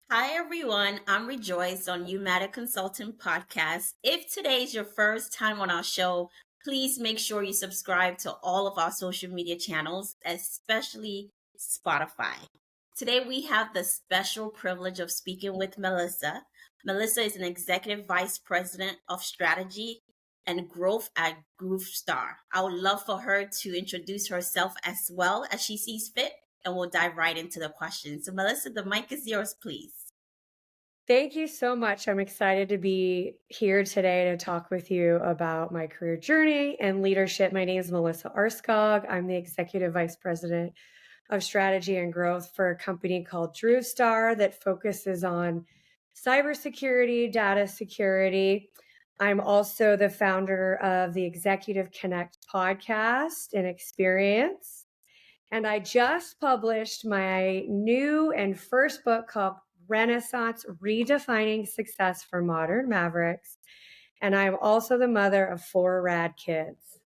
Hi, everyone. I'm Rejoice on Umatta Consultant Podcast. If today is your first time on our show, please make sure you subscribe to all of our social media channels, especially Spotify. Today, we have the special privilege of speaking with Melissa. Melissa is an Executive Vice President of Strategy and Growth at Groove Star. I would love for her to introduce herself as well as she sees fit, and we'll dive right into the questions. So, Melissa, the mic is yours, please. Thank you so much. I'm excited to be here today to talk with you about my career journey and leadership. My name is Melissa Arskog. I'm the Executive Vice President of Strategy and Growth for a company called Drew Star that focuses on cybersecurity, data security. I'm also the founder of the Executive Connect podcast and experience. And I just published my new and first book called Renaissance Redefining Success for Modern Mavericks. And I'm also the mother of 4 rad kids.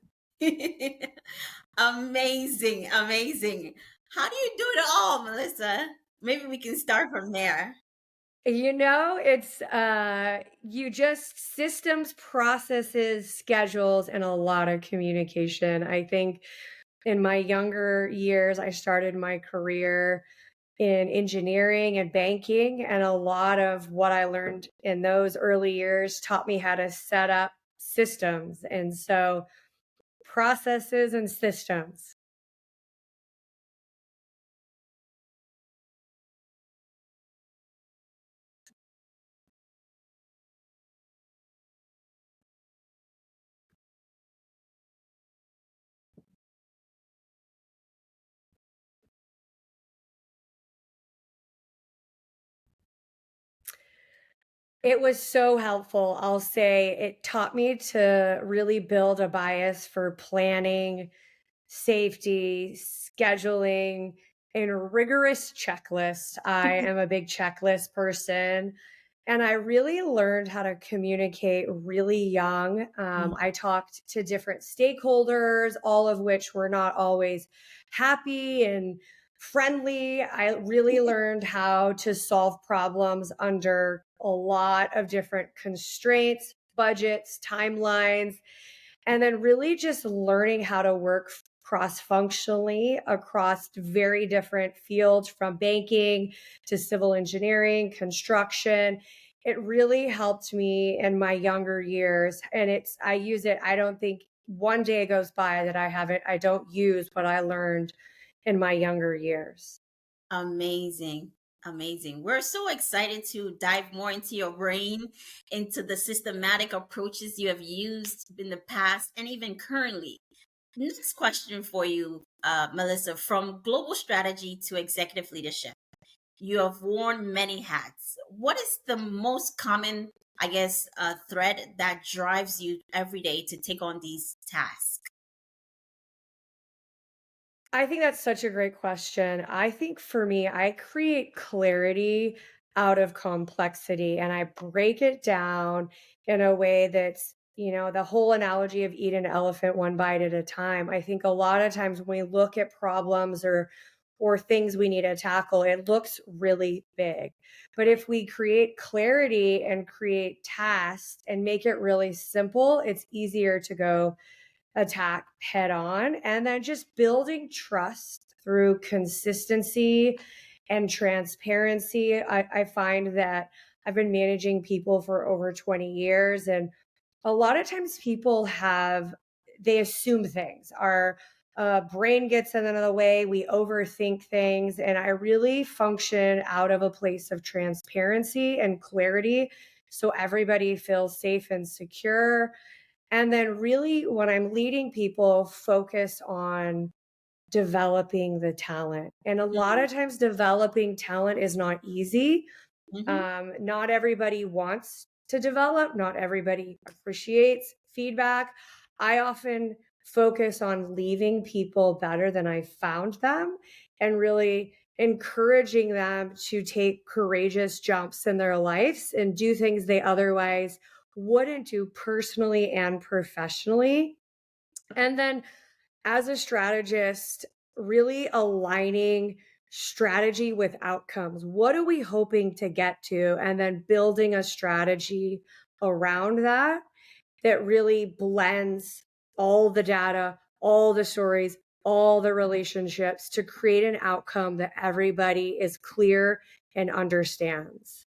Amazing, amazing. How do you do it all, Melissa? Maybe we can start from there. It's you just systems, processes, schedules, and a lot of communication. I think in my younger years, I started my career in engineering and banking. And a lot of what I learned in those early years taught me how to set up systems. And so, processes and systems. It was so helpful. I'll say it taught me to really build a bias for planning, safety, scheduling, and a rigorous checklist. I am a big checklist person. And I really learned how to communicate really young. I talked to different stakeholders, all of which were not always happy and friendly. I really learned how to solve problems under a lot of different constraints, budgets, timelines, and then really just learning how to work cross functionally across very different fields from banking to civil engineering, construction. It really helped me in my younger years. And I use it. I don't think one day goes by that I don't use what I learned in my younger years. Amazing. Amazing. We're so excited to dive more into your brain, into the systematic approaches you have used in the past and even currently. Next question for you, Melissa, from global strategy to executive leadership. You have worn many hats. What is the most common, thread that drives you every day to take on these tasks? I think that's such a great question. I think for me, I create clarity out of complexity and I break it down in a way that's, the whole analogy of eat an elephant one bite at a time. I think a lot of times when we look at problems or things we need to tackle, it looks really big. But if we create clarity and create tasks and make it really simple, it's easier to go attack head on. And then just building trust through consistency and transparency. I find that I've been managing people for over 20 years. And a lot of times they assume things. Our brain gets in the way. We overthink things. And I really function out of a place of transparency and clarity. So everybody feels safe and secure. And then, really, when I'm leading people, focus on developing the talent. And a lot of times, developing talent is not easy. Mm-hmm. Not everybody wants to develop, not everybody appreciates feedback. I often focus on leaving people better than I found them and really encouraging them to take courageous jumps in their lives and do things they otherwise wouldn't do personally and professionally. And then as a strategist, really aligning strategy with outcomes. What are we hoping to get to? And then building a strategy around that that really blends all the data, all the stories, all the relationships to create an outcome that everybody is clear and understands.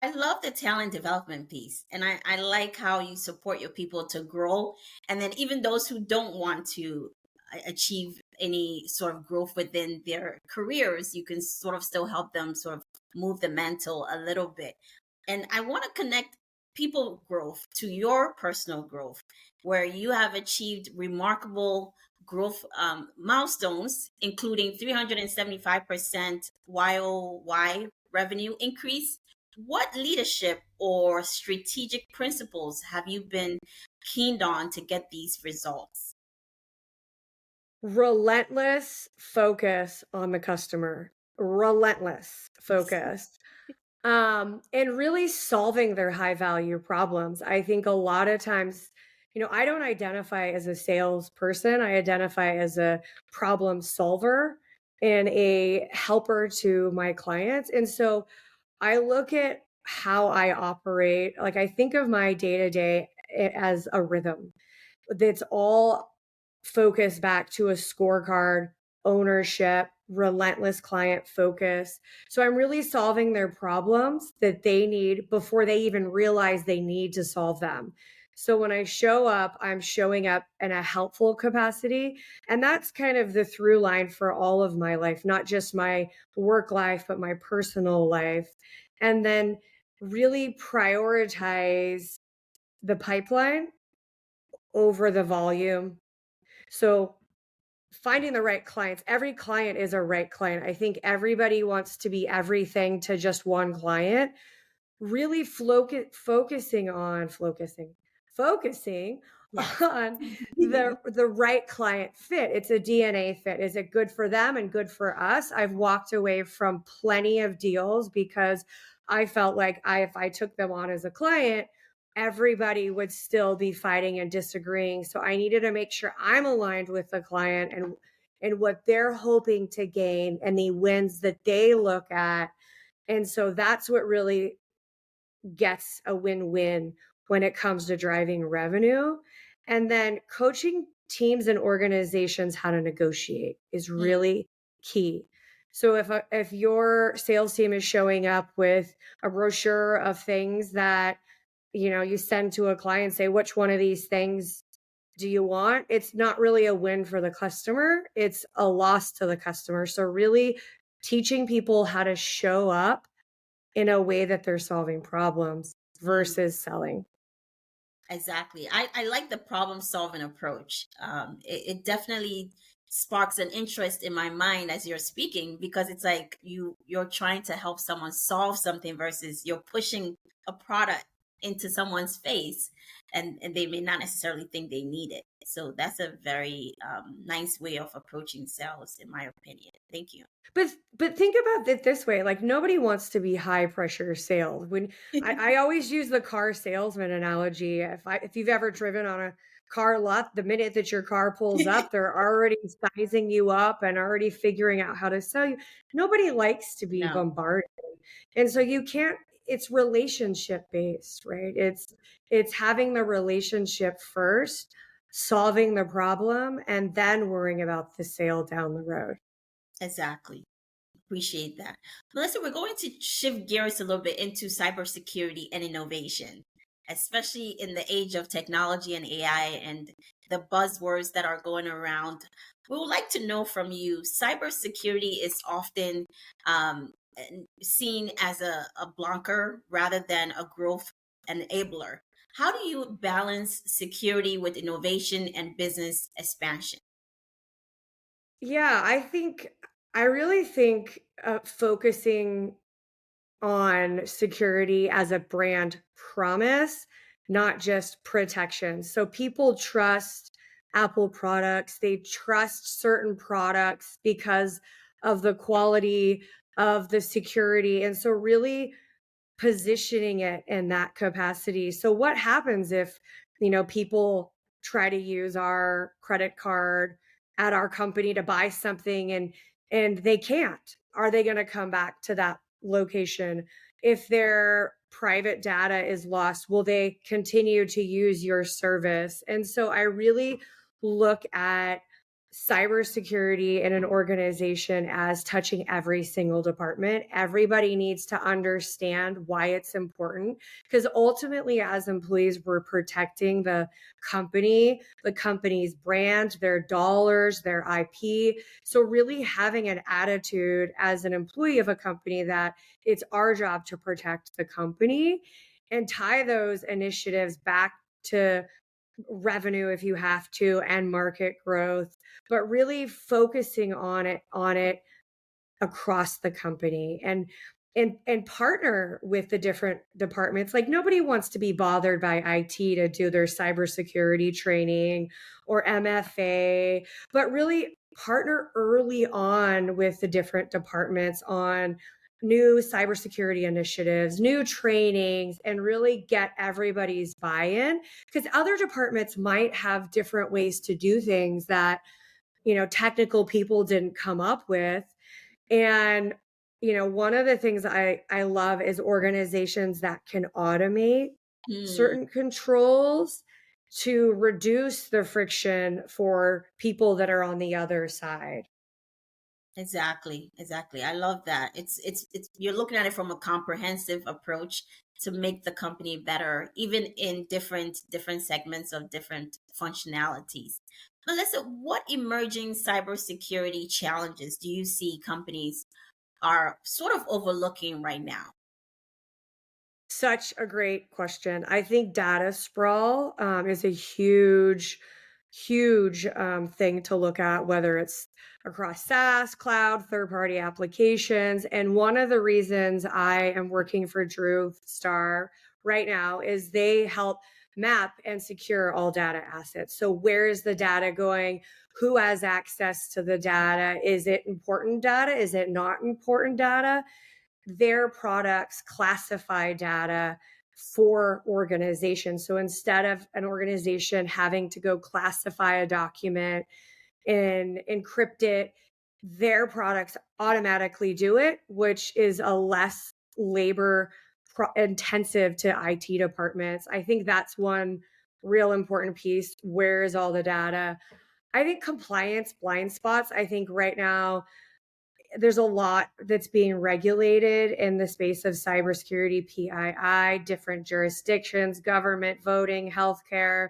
I love the talent development piece. And I like how you support your people to grow. And then even those who don't want to achieve any sort of growth within their careers, you can sort of still help them sort of move the mantle a little bit. And I want to connect people growth to your personal growth, where you have achieved remarkable growth milestones, including 375% YOY revenue increase. What leadership or strategic principles have you been keened on to get these results? Relentless focus on the customer, relentless focus. And really solving their high value problems. I think a lot of times, I don't identify as a salesperson. I identify as a problem solver and a helper to my clients. And so I look at how I operate. Like I think of my day to day as a rhythm that's all focused back to a scorecard, ownership, relentless client focus. So I'm really solving their problems that they need before they even realize they need to solve them. So when I show up, I'm showing up in a helpful capacity. And that's kind of the through line for all of my life, not just my work life, but my personal life. And then really prioritize the pipeline over the volume. So finding the right clients, every client is a right client. I think everybody wants to be everything to just one client. Really focusing Yes. on the right client fit. It's a DNA fit. Is it good for them and good for us? I've walked away from plenty of deals because I felt like if I took them on as a client, everybody would still be fighting and disagreeing. So I needed to make sure I'm aligned with the client and what they're hoping to gain and the wins that they look at. And so that's what really gets a win-win when it comes to driving revenue. And then coaching teams and organizations how to negotiate is Mm, really key. So if your sales team is showing up with a brochure of things that you send to a client, say which one of these things do you want? It's not really a win for the customer, it's a loss to the customer. So really teaching people how to show up in a way that they're solving problems mm. versus selling. Exactly. I like the problem solving approach. It definitely sparks an interest in my mind as you're speaking because it's like you're trying to help someone solve something versus you're pushing a product into someone's face and they may not necessarily think they need it. So that's a very nice way of approaching sales, in my opinion. Thank you. But think about it this way, like nobody wants to be high pressure sales. When I always use the car salesman analogy. If you've ever driven on a car lot, the minute that your car pulls up, they're already sizing you up and already figuring out how to sell you. Nobody likes to be No, bombarded. And so you can't it's relationship based, right? It's having the relationship first, solving the problem, and then worrying about the sale down the road. exactly. Appreciate that. Melissa, we're going to shift gears a little bit into cybersecurity and innovation, especially in the age of technology and AI and the buzzwords that are going around. We would like to know from you cybersecurity is often seen as a blocker rather than a growth enabler. How do you balance security with innovation and business expansion? Yeah, I really think focusing on security as a brand promise, not just protection. So people trust Apple products, they trust certain products because of the quality of the security. And so, really positioning it in that capacity. So, what happens if, people try to use our credit card at our company to buy something and and they can't. Are they going to come back to that location? If their private data is lost, will they continue to use your service? And so I really look at cybersecurity in an organization as touching every single department. Everybody needs to understand why it's important, because ultimately, as employees, we're protecting the company's brand, their dollars, their IP. So, really having an attitude as an employee of a company that it's our job to protect the company and tie those initiatives back to revenue if you have to and market growth, but really focusing on it across the company, and partner with the different departments. Like, nobody wants to be bothered by IT to do their cybersecurity training or MFA, but really partner early on with the different departments on new cybersecurity initiatives, new trainings, and really get everybody's buy-in, because other departments might have different ways to do things that technical people didn't come up with. And, one of the things I love is organizations that can automate Hmm. certain controls to reduce the friction for people that are on the other side. Exactly, exactly. I love that. It's you're looking at it from a comprehensive approach to make the company better, even in different segments of different functionalities. Melissa, what emerging cybersecurity challenges do you see companies are sort of overlooking right now? Such a great question. I think data sprawl is a huge thing to look at, whether it's across SaaS, cloud, third party applications. And one of the reasons I am working for Drew Star right now is they help map and secure all data assets. So, where is the data going? Who has access to the data? Is it important data? Is it not important data? Their products classify data for organizations. So instead of an organization having to go classify a document and encrypt it, their products automatically do it, which is a less labor intensive to IT departments. I think that's one real important piece. Where is all the data? I think compliance blind spots. I think right now there's a lot that's being regulated in the space of cybersecurity, PII, different jurisdictions, government, voting, healthcare.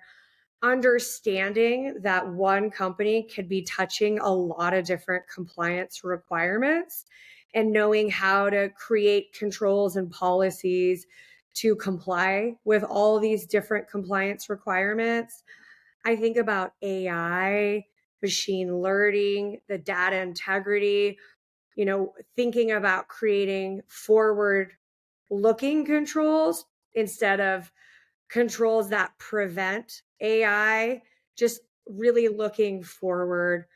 Understanding that one company could be touching a lot of different compliance requirements, and knowing how to create controls and policies to comply with all these different compliance requirements. I think about AI, machine learning, the data integrity, thinking about creating forward looking controls instead of controls that prevent AI, just really looking forward.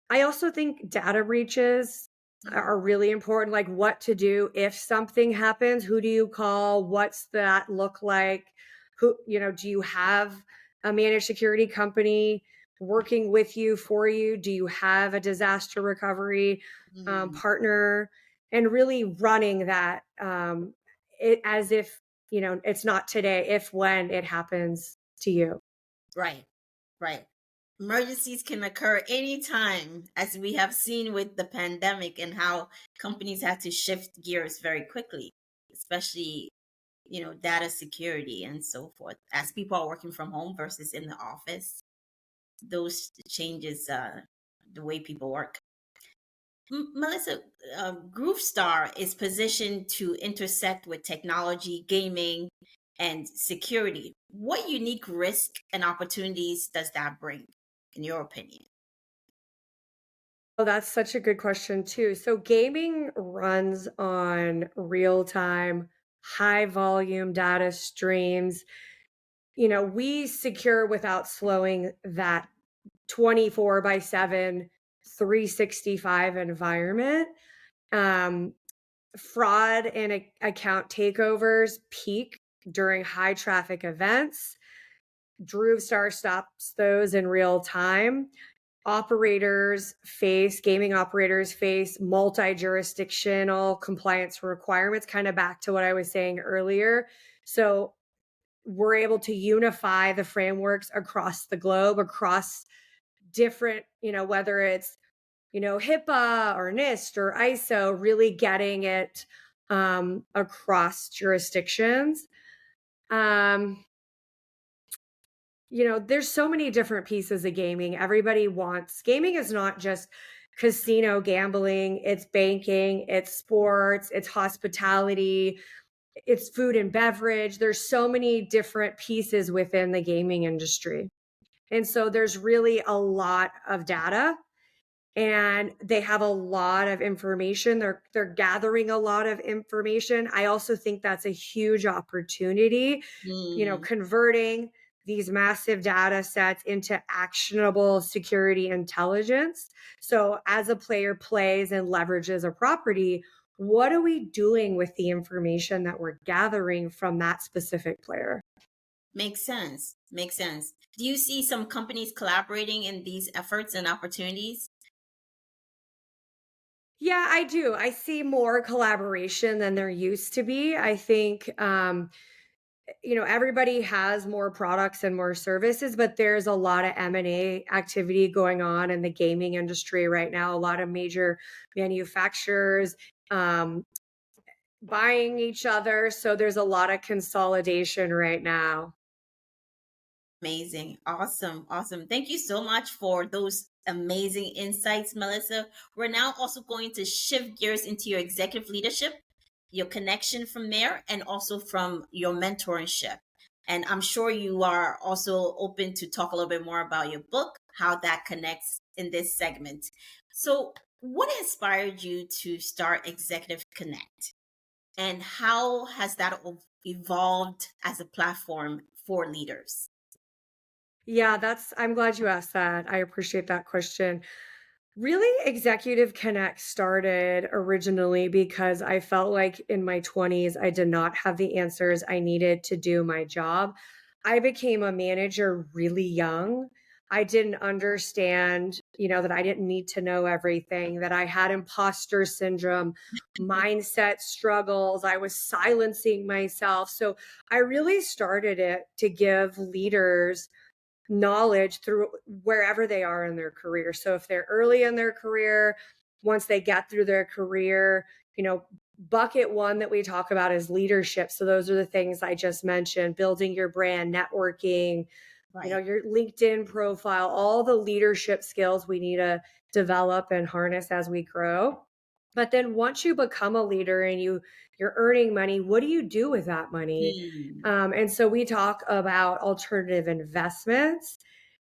I also think data breaches Mm, are really important, like what to do if something happens. Who do you call? What's that look like? Do you have a managed security company working with you for you? Do you have a disaster recovery mm, partner? And really running that as if, it's not today, if when it happens to you. right, right. Emergencies can occur anytime, as we have seen with the pandemic and how companies had to shift gears very quickly, especially, data security and so forth. As people are working from home versus in the office, those changes the way people work. Melissa, Groove Star is positioned to intersect with technology, gaming, and security. What unique risk and opportunities does that bring, in your opinion? Oh, that's such a good question too. So gaming runs on real-time, high volume data streams. We secure without slowing that 24 by 7, 365 environment. Um, Fraud and account takeovers peak during high traffic events. Star stops those in real time. gaming operators face multi-jurisdictional compliance requirements, kind of back to what I was saying earlier. So we're able to unify the frameworks across the globe, across different, whether it's, HIPAA or NIST or ISO, really getting it across jurisdictions. Um, there's so many different pieces of gaming. Everybody wants gaming is not just casino gambling, it's banking, it's sports, it's hospitality, it's food and beverage. There's so many different pieces within the gaming industry. And so there's really a lot of data and they have a lot of information. They're gathering a lot of information. I also think that's a huge opportunity, Mm, converting these massive data sets into actionable security intelligence. So as a player plays and leverages a property, what are we doing with the information that we're gathering from that specific player? makes sense. Makes sense. Do you see some companies collaborating in these efforts and opportunities? Yeah, I do. I see more collaboration than there used to be. I think everybody has more products and more services, but there's a lot of M&A activity going on in the gaming industry right now. A lot of major manufacturers um, buying each other. So there's a lot of consolidation right now. Amazing. Awesome. Awesome. Thank you so much for those amazing insights, Melissa. We're now also going to shift gears into your executive leadership, your connection from there, and also from your mentorship. And I'm sure you are also open to talk a little bit more about your book, how that connects in this segment. So, what inspired you to start Executive Connect? And how has that evolved as a platform for leaders? Yeah, I'm glad you asked that. I appreciate that question. Really, Executive Connect started originally because I felt like in my 20s, I did not have the answers I needed to do my job. I became a manager really young. I didn't understand, that I didn't need to know everything, that I had imposter syndrome, mindset struggles. I was silencing myself. So I really started it to give leaders knowledge through wherever they are in their career. So if they're early in their career, once they get through their career, bucket one that we talk about is leadership. So those are the things I just mentioned, building your brand, networking, Right. your LinkedIn profile, all the leadership skills we need to develop and harness as we grow. But then once you become a leader and you're earning money, what do you do with that money? Hmm. And so we talk about alternative investments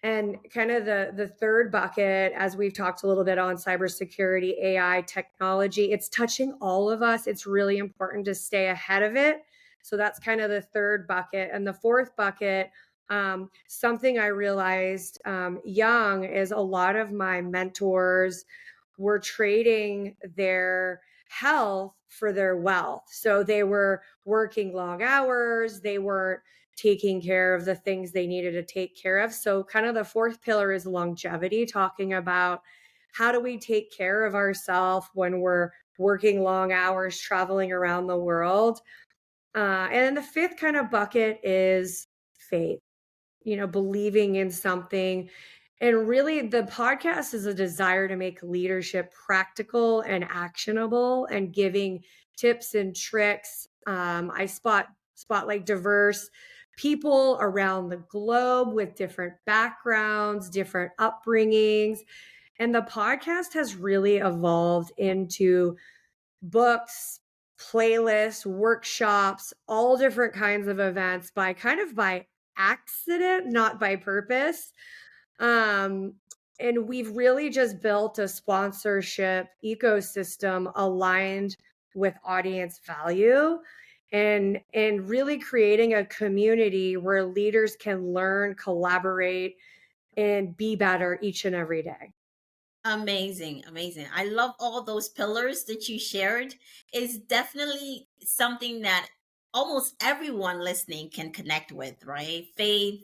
and kind of the third bucket, as we've talked a little bit on cybersecurity, AI, technology, it's touching all of us. It's really important to stay ahead of it. So that's kind of the third bucket. And the fourth bucket, something I realized young is a lot of my mentors were trading their health for their wealth. So they were working long hours, they weren't taking care of the things they needed to take care of. So, kind of the fourth pillar is longevity, talking about how do we take care of ourselves when we're working long hours, traveling around the world. And then the fifth kind of bucket is faith, believing in something. And really, the podcast is a desire to make leadership practical and actionable and giving tips and tricks. I spotlight diverse people around the globe with different backgrounds, different upbringings. And the podcast has really evolved into books, playlists, workshops, all different kinds of events by accident, not by purpose. Um, and we've really just built a sponsorship ecosystem aligned with audience value and really creating a community where leaders can learn, collaborate, and be better each and every day. Amazing, amazing. I love all those pillars that you shared. Is definitely something that almost everyone listening can connect with, right? Faith,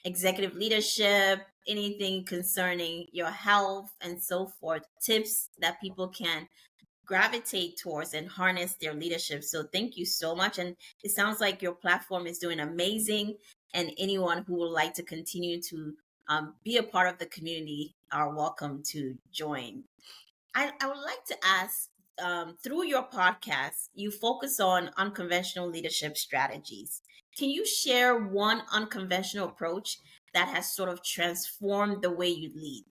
executive leadership, anything concerning your health, and so forth, tips that people can gravitate towards and harness their leadership. So thank you so much. And it sounds like your platform is doing amazing. And anyone who would like to continue to be a part of the community are welcome to join. I would like to ask, through your podcast, you focus on unconventional leadership strategies. Can you share one unconventional approach that has sort of transformed the way you lead?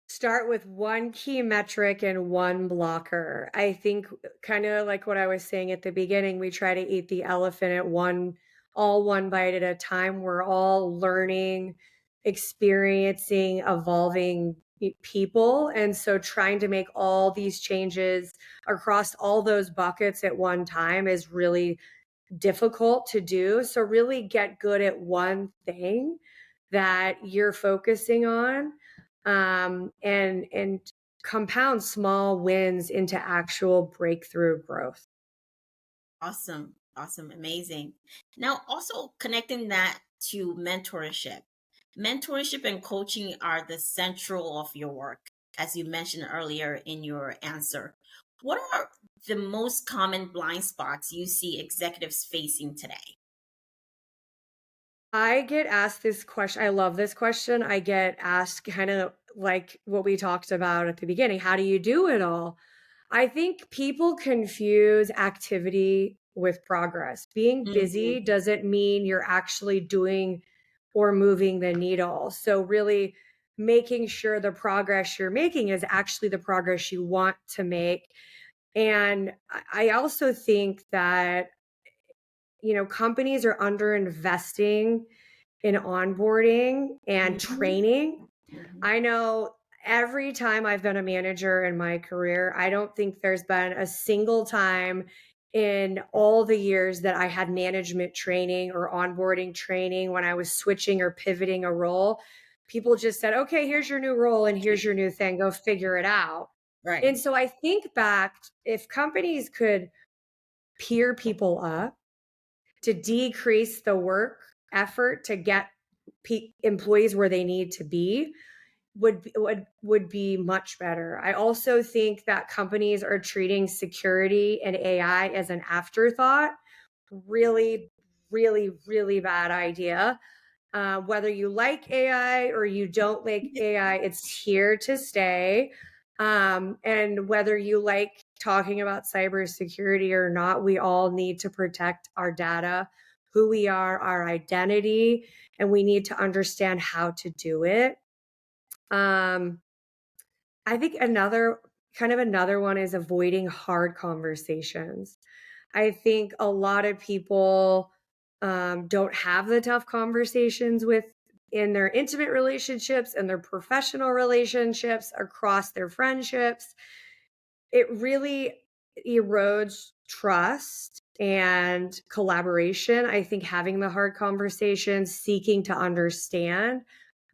Start with one key metric and one blocker. I think kind of like what I was saying at the beginning, we try to eat the elephant at one bite at a time. We're all learning, experiencing, evolving people. And so trying to make all these changes across all those buckets at one time is really difficult to do. So really get good at one thing that you're focusing on, and compound small wins into actual breakthrough growth. Awesome. Awesome. Amazing. Now, also connecting that to mentorship. Mentorship and coaching are the central of your work, as you mentioned earlier in your answer. What are the most common blind spots you see executives facing today? I get asked this question. I love this question. I get asked kind of like what we talked about at the beginning. How do you do it all? I think people confuse activity with progress. Being busy Mhm. doesn't mean you're actually doing or moving the needle. So, really making sure the progress you're making is actually the progress you want to make. And I also think that, companies are under investing in onboarding and Mhm. training. Mhm. I know every time I've been a manager in my career, I don't think there's been a single time in all the years that I had management training or onboarding training when I was switching or pivoting a role. People just said, okay, here's your new role and here's your new thing, go figure it out. Right. And so I think back, if companies could peer people up to decrease the work effort to get employees where they need to be, would be much better. I also think that companies are treating security and AI as an afterthought. Really, really, really bad idea. Whether you like AI or you don't like AI, it's here to stay. And whether you like talking about cybersecurity or not, we all need to protect our data, who we are, our identity, and we need to understand how to do it. Um, I think another one is avoiding hard conversations. I think a lot of people don't have the tough conversations with in their intimate relationships and their professional relationships across their friendships. It really erodes trust and collaboration. I think having the hard conversations, seeking to understand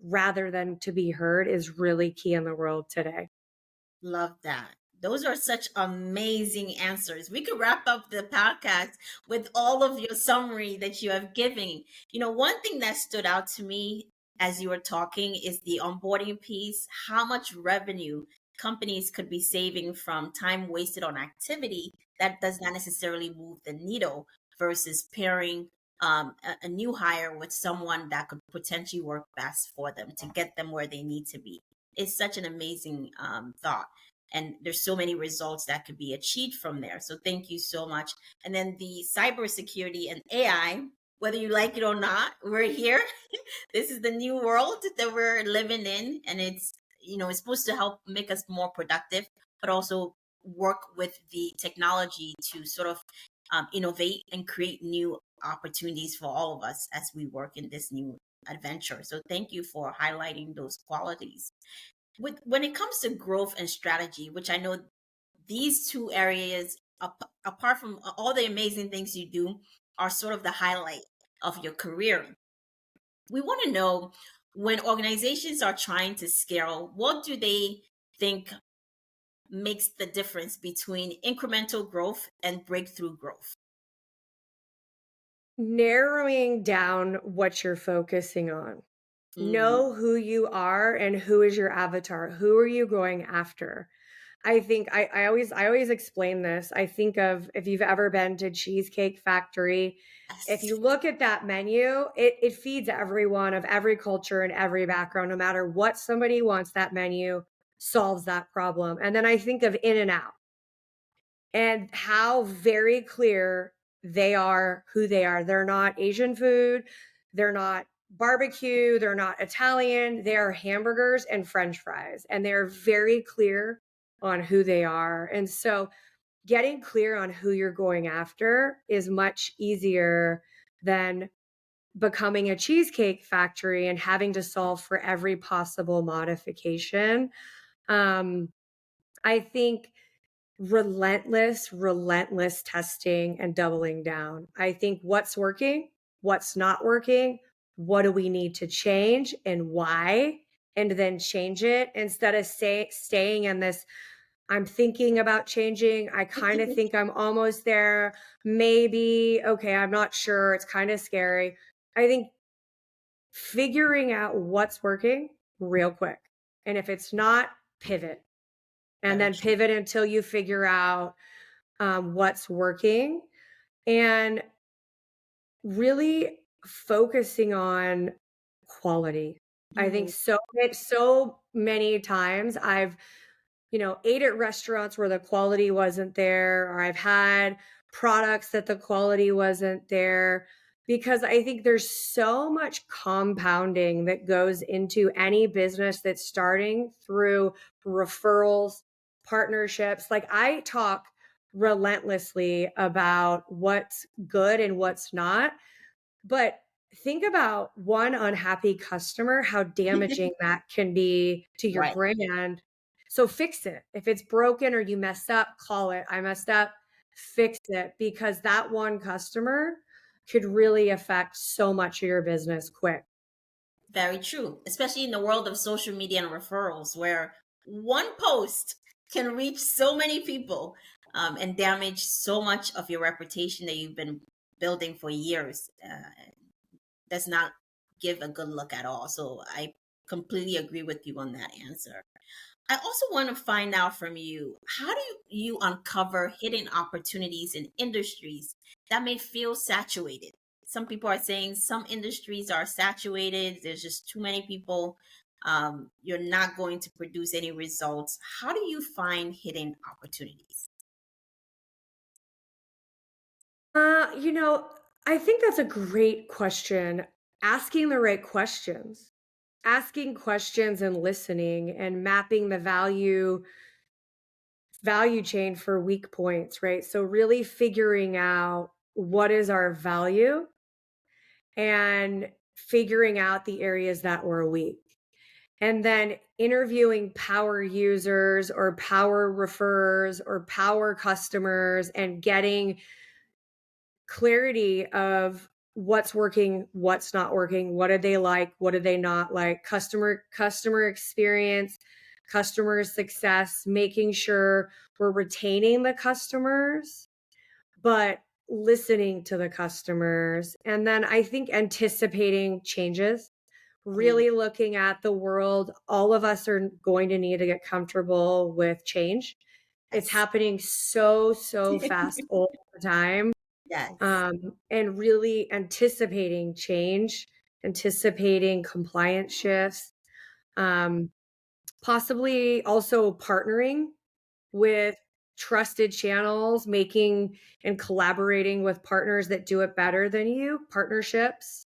rather than to be heard is really key in the world today. Love that. Those are such amazing answers. We could wrap up the podcast with all of your summary that you have given. One thing that stood out to me as you were talking is the onboarding piece, how much revenue companies could be saving from time wasted on activity that does not necessarily move the needle versus pairing a new hire with someone that could potentially work best for them to get them where they need to be. It's such an amazing thought, and there's so many results that could be achieved from there. So thank you so much. And then the cybersecurity and AI, whether you like it or not, we're here. This is the new world that we're living in, and it's supposed to help make us more productive, but also work with the technology to sort of innovate and create new opportunities for all of us as we work in this new adventure. So thank you for highlighting those qualities. When it comes to growth and strategy, which I know these two areas, apart from all the amazing things you do, are sort of the highlight of your career. We want to know, when organizations are trying to scale, what do they think makes the difference between incremental growth and breakthrough growth? Narrowing down what you're focusing on. Hmm. Know who you are and who is your avatar. Who are you going after? I think I always explain this. I think of if you've ever been to Cheesecake Factory, if Yes. you look at that menu, it feeds everyone of every culture and every background, no matter what somebody wants, that menu solves that problem. And then I think of In and Out and how very clear they are who they are. They're not Asian food, they're not barbecue, they're not Italian, they are hamburgers and french fries. And they're very clear on who they are. And so getting clear on who you're going after is much easier than becoming a cheesecake factory and having to solve for every possible modification. Um, I think relentless testing and doubling down. I think what's working, what's not working, what do we need to change and why, and then change it instead of staying in this. I'm thinking about changing. I kind of think I'm almost there. Maybe, okay, I'm not sure. It's kind of scary. I think figuring out what's working real quick. And if it's not, pivot and Very then true. pivot until you figure out what's working and really focusing on quality. I think Hmm. so many times I've ate at restaurants where the quality wasn't there, or I've had products that the quality wasn't there because I think there's so much compounding that goes into any business that's starting through referrals, partnerships. Like I talk relentlessly about what's good and what's not, but think about one unhappy customer, how damaging that can be to your Right. brand. So fix it. If it's broken or you mess up, call it. I messed up, fix it because that one customer could really affect so much of your business quick. Very true, especially in the world of social media and referrals, where one post can reach so many people, and damage so much of your reputation that you've been building for years. Does not give a good look at all. So I completely agree with you on that answer. I also want to find out from you, how do you uncover hidden opportunities in industries that may feel saturated? Some people are saying some industries are saturated, there's just too many people, you're not going to produce any results. How do you find hidden opportunities? Uh, you know, I think that's a great question. Asking the right questions, asking questions and listening and mapping the value chain for weak points, right? So really figuring out what is our value and figuring out the areas that we're weak. And then interviewing power users or power referrers or power customers and getting clarity of what's working, what's not working, what do they like, what do they not like, customer experience, customer success, making sure we're retaining the customers, but listening to the customers. And then I think anticipating changes, Mm, really looking at the world. All of us are going to need to get comfortable with change. It's yes. happening so fast all the time, Yes. and really anticipating change, anticipating compliance shifts, um, possibly also partnering with trusted channels, making and collaborating with partners that do it better than you, partnerships,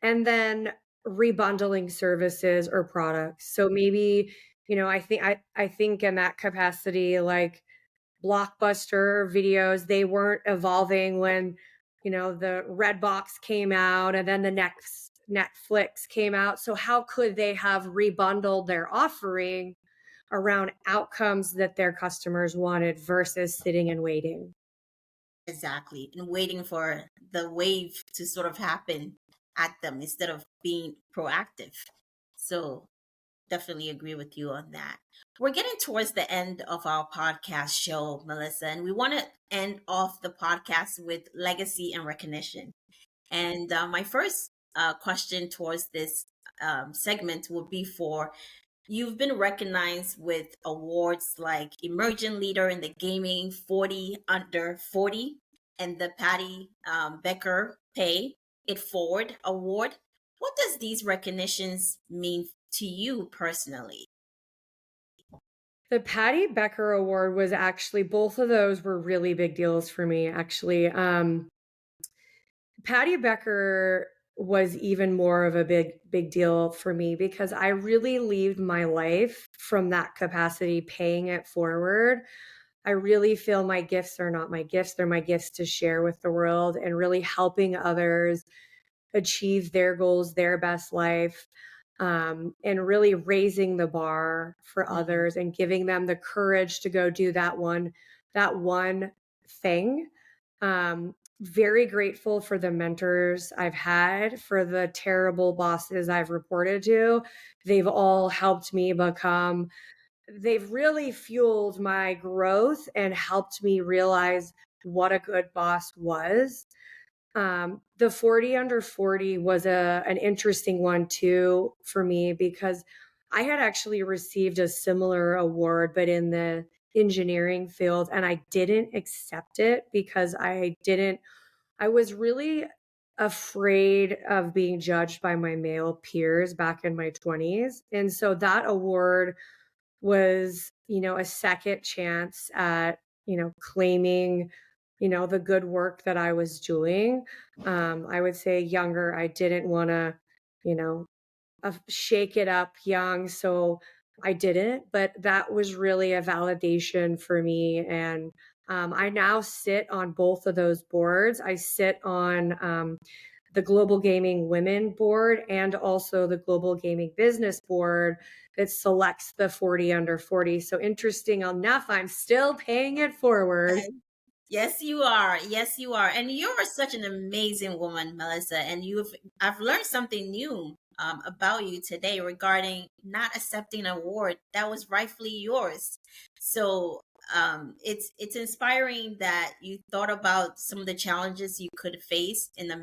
and then rebundling services or products. So maybe, I think in that capacity, like blockbuster videos, they weren't evolving when, the red box came out and then the next Netflix came out. So how could they have rebundled their offering around outcomes that their customers wanted versus sitting and waiting? Exactly. And waiting for the wave to sort of happen at them instead of being proactive. So definitely agree with you on that. We're getting towards the end of our podcast show, Melissa, and we want to end off the podcast with legacy and recognition. And my first question towards this segment would be for you've been recognized with awards like Emerging Leader in the Gaming 40 Under 40 and the Patty Becker Pay It Forward Award. What does these recognitions mean to you personally? The Patty Becker Award was actually, both of those were really big deals for me, actually. Patty Becker was even more of a big deal for me because I really lived my life from that capacity, paying it forward. I really feel my gifts are not my gifts, they're my gifts to share with the world and really helping others achieve their goals, their best life, and really raising the bar for Mm, others and giving them the courage to go do that one thing. Very grateful for the mentors I've had, for the terrible bosses I've reported to. They've all helped me become, they've really fueled my growth and helped me realize what a good boss was. The 40 under 40 was an interesting one too for me because I had actually received a similar award, but in the engineering field, and I didn't accept it because I was really afraid of being judged by my male peers back in my 20s. And so that award was, a second chance at, claiming, the good work that I was doing. I would say younger, I didn't want to, you know, shake it up young. So I didn't, but that was really a validation for me. And I now sit on both of those boards. I sit on the Global Gaming Women Board and also the Global Gaming Business Board that selects the 40 under 40. So interesting enough, I'm still paying it forward. yes, you are. Yes, you are. And you're such an amazing woman, Melissa. And I've learned something new about you today regarding not accepting an award that was rightfully yours. So it's inspiring that you thought about some of the challenges you could face in a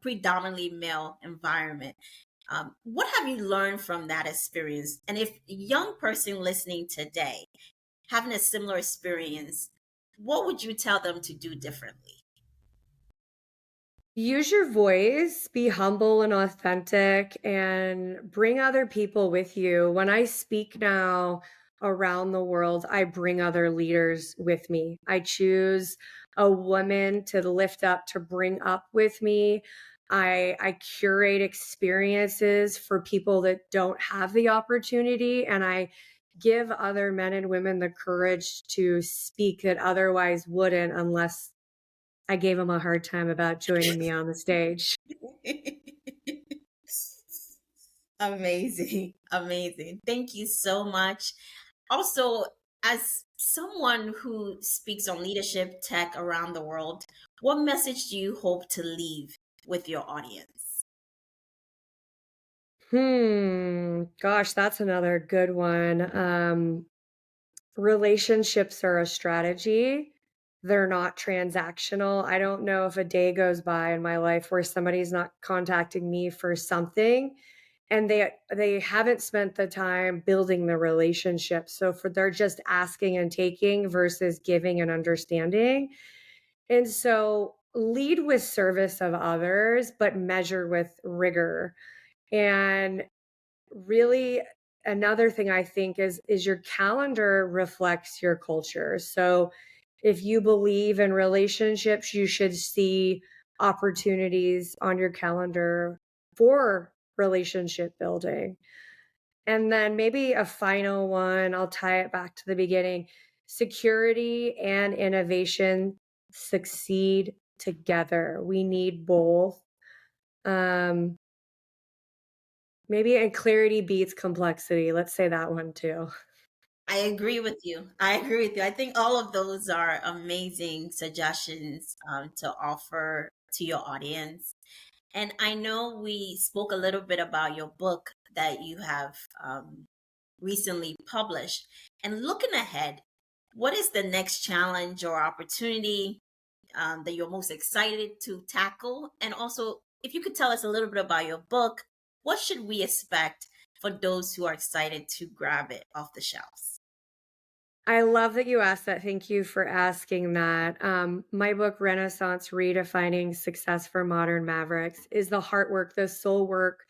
predominantly male environment. What have you learned from that experience? And if a young person listening today having a similar experience, what would you tell them to do differently? Use your voice, be humble and authentic, and bring other people with you. When I speak now around the world, I bring other leaders with me. I choose a woman to lift up, to bring up with me. I curate experiences for people that don't have the opportunity, and I give other men and women the courage to speak that otherwise wouldn't unless I gave them a hard time about joining me on the stage. Amazing. Amazing. Thank you so much. Also, as someone who speaks on leadership tech around the world, what message do you hope to leave with your audience? Gosh, that's another good one. Relationships are a strategy. They're not transactional. I don't know if a day goes by in my life where somebody's not contacting me for something and they haven't spent the time building the relationship. So for they're just asking and taking versus giving and understanding. And so lead with service of others, but measure with rigor. And really another thing I think is your calendar reflects your culture. So if you believe in relationships, you should see opportunities on your calendar for relationship building. And then maybe a final one, I'll tie it back to the beginning. Security and innovation succeed together. We need both. Um, Maybe and clarity beats complexity. Let's say that one too. I agree with you. I agree with you. I think all of those are amazing suggestions to offer to your audience. And I know we spoke a little bit about your book that you have recently published. And looking ahead, what is the next challenge or opportunity that you're most excited to tackle? And also, if you could tell us a little bit about your book, what should we expect for those who are excited to grab it off the shelves? I love that you asked that. Thank you for asking that. My book, Renaissance Redefining Success for Modern Mavericks, is the heart work, the soul work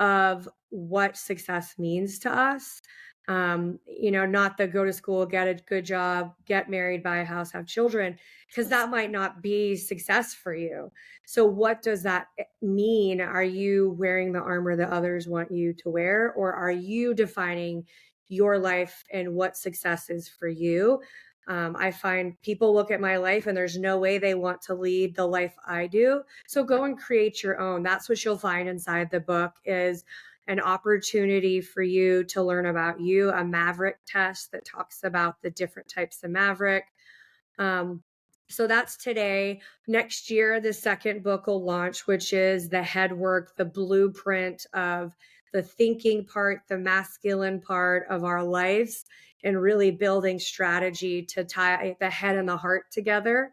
of what success means to us. Not the go to school, get a good job, get married, buy a house, have children, because that might not be success for you. So, what does that mean? Are you wearing the armor that others want you to wear, or are you defining your life and what success is for you? I find people look at my life and there's no way they want to lead the life I do. So go and create your own. That's what you'll find inside the book is an opportunity for you to learn about you, a maverick test that talks about the different types of maverick. Um, so that's today. Next year, the second book will launch, which is the head work, the blueprint of the thinking part, the masculine part of our lives, and really building strategy to tie the head and the heart together.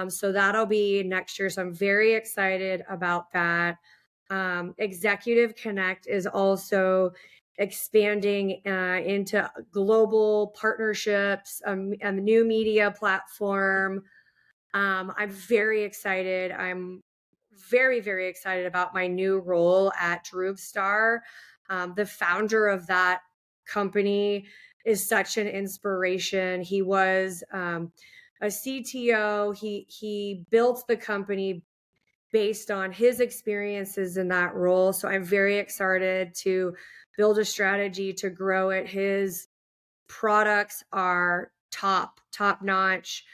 So that'll be next year. So I'm very excited about that. Executive Connect is also expanding into global partnerships, a new media platform. I'm very excited. I'm very, very excited about my new role at Droopstar. The founder of that company is such an inspiration. He was a CTO. He built the company based on his experiences in that role. So I'm very excited to build a strategy to grow it. His products are top notch,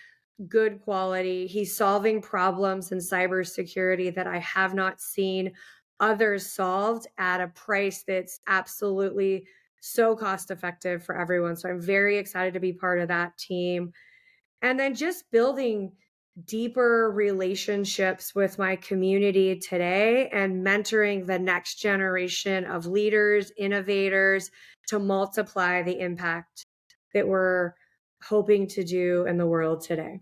good quality. He's solving problems in cybersecurity that I have not seen others solved at a price that's absolutely so cost effective for everyone. So I'm very excited to be part of that team. And then just building deeper relationships with my community today and mentoring the next generation of leaders, innovators to multiply the impact that we're hoping to do in the world today.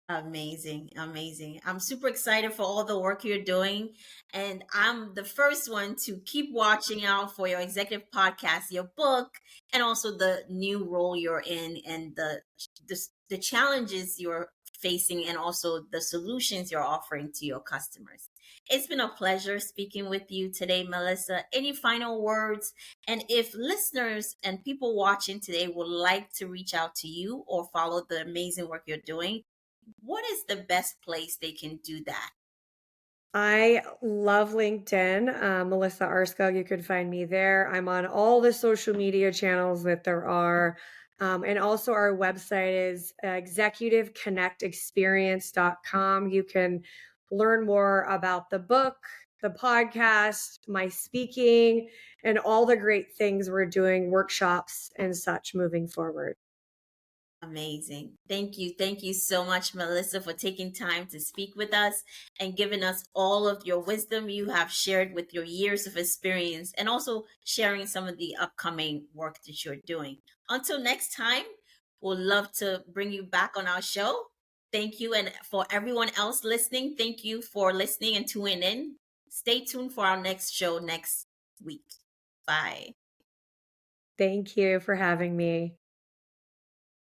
Amazing, amazing. I'm super excited for all the work you're doing. And I'm the first one to keep watching out for your executive podcast, your book, and also the new role you're in and the challenges you're facing and also the solutions you're offering to your customers. It's been a pleasure speaking with you today, Melissa. Any final words? And if listeners and people watching today would like to reach out to you or follow the amazing work you're doing, what is the best place they can do that? I love LinkedIn. Melissa Arskog, you could find me there. I'm on all the social media channels that there are. And also, our website is executiveconnectexperience.com. You can learn more about the book, the podcast, my speaking, and all the great things we're doing, workshops and such moving forward. Amazing. Thank you. Thank you so much, Melissa, for taking time to speak with us and giving us all of your wisdom you have shared with your years of experience and also sharing some of the upcoming work that you're doing. Until next time, we'll love to bring you back on our show. Thank you. And for everyone else listening, thank you for listening and tuning in. Stay tuned for our next show next week. Bye. Thank you for having me.